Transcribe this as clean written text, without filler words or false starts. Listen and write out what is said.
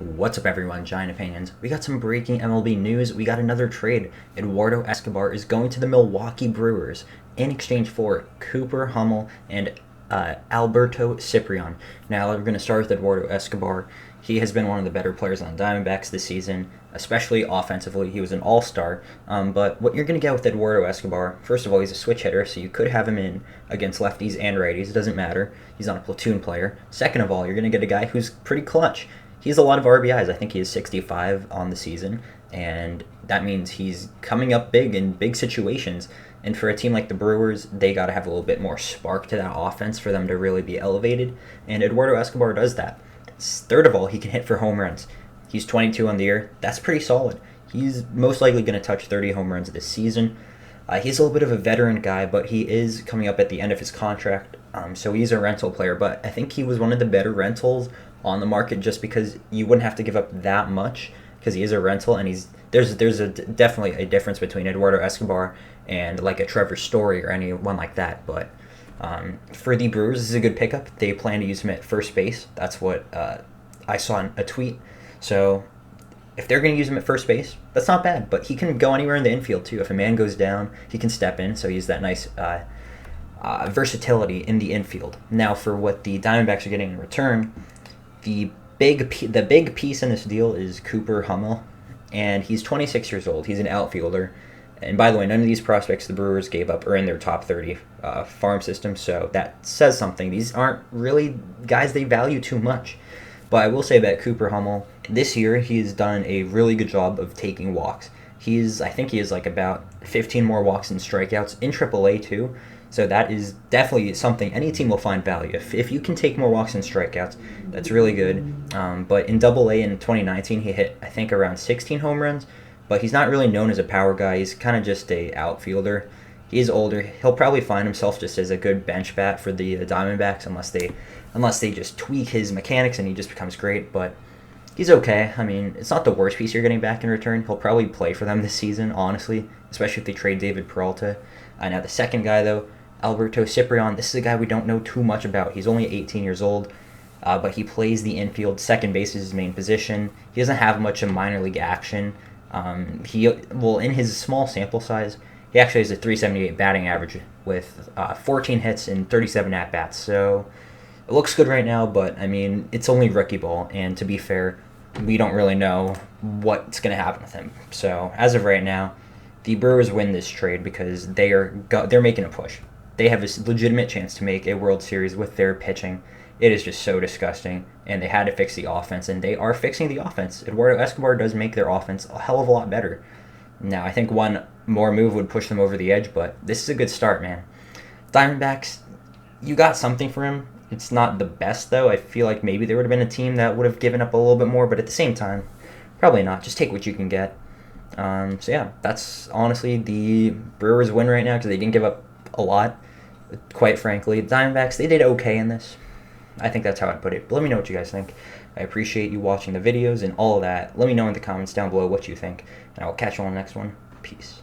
What's up, everyone? Giant Opinions. We got some breaking MLB news. We got another trade. Eduardo Escobar is going to the Milwaukee Brewers in exchange for Cooper Hummel and Alberto Ciprian. Now, we're going to start with Eduardo Escobar. He has been one of the better players on the Diamondbacks this season, especially offensively. He was an all-star. But what you're going to get with Eduardo Escobar, first of all, he's a switch hitter, so you could have him in against lefties and righties. It doesn't matter. He's not a platoon player. Second of all, you're going to get a guy who's pretty clutch. He has a lot of RBIs. I think he is 65 on the season, and that means he's coming up big in big situations. And for a team like the Brewers, they got to have a little bit more spark to that offense for them to really be elevated, and Eduardo Escobar does that. Third of all, he can hit for home runs. He's 22 on the year. That's pretty solid. He's most likely going to touch 30 home runs this season. He's a little bit of a veteran guy, but he is coming up at the end of his contract, so he's a rental player. But I think he was one of the better rentals on the market just because you wouldn't have to give up that much because he is a rental, and there's definitely a difference between Eduardo Escobar and like a Trevor Story or anyone like that. But for the Brewers, this is a good pickup. They plan to use him at first base. That's what I saw in a tweet. So if they're going to use him at first base, that's not bad. But he can go anywhere in the infield too. If a man goes down, he can step in. So he's that nice versatility in the infield. Now, for what the Diamondbacks are getting in return, the big piece in this deal is Cooper Hummel, and he's 26 years old. He's an outfielder. And by the way, none of these prospects the Brewers gave up are in their top 30 farm system, so that says something. These aren't really guys they value too much. But I will say about Cooper Hummel, this year he has done a really good job of taking walks. I think he is like about 15 more walks and strikeouts in AAA too. So that is definitely something any team will find value. If you can take more walks and strikeouts, that's really good. But in AA in 2019, he hit, I think, around 16 home runs. But he's not really known as a power guy. He's kind of just a outfielder. He's older. He'll probably find himself just as a good bench bat for the Diamondbacks unless they just tweak his mechanics and he just becomes great. But he's okay. I mean, it's not the worst piece you're getting back in return. He'll probably play for them this season, honestly, especially if they trade David Peralta. Now, the second guy, though, Alberto Ciprian, this is a guy we don't know too much about. He's only 18 years old, but he plays the infield. Second base is his main position. He doesn't have much of minor league action. In his small sample size, he actually has a 378 batting average with 14 hits and 37 at-bats. So it looks good right now, but, I mean, it's only rookie ball, and to be fair, we don't really know what's going to happen with him. So as of right now, the Brewers win this trade because they're making a push. They have a legitimate chance to make a World Series with their pitching. It is just so disgusting, and they had to fix the offense, and they are fixing the offense. Eduardo Escobar does make their offense a hell of a lot better. Now, I think one more move would push them over the edge, but this is a good start, man. Diamondbacks, you got something for him. It's not the best, though. I feel like maybe there would have been a team that would have given up a little bit more, but at the same time, probably not. Just take what you can get. So, yeah, that's honestly the Brewers win right now because they didn't give up a lot, quite frankly. The Diamondbacks, they did okay in this. I think that's how I'd put it. But let me know what you guys think. I appreciate you watching the videos and all of that. Let me know in the comments down below what you think. And I will catch you on the next one. Peace.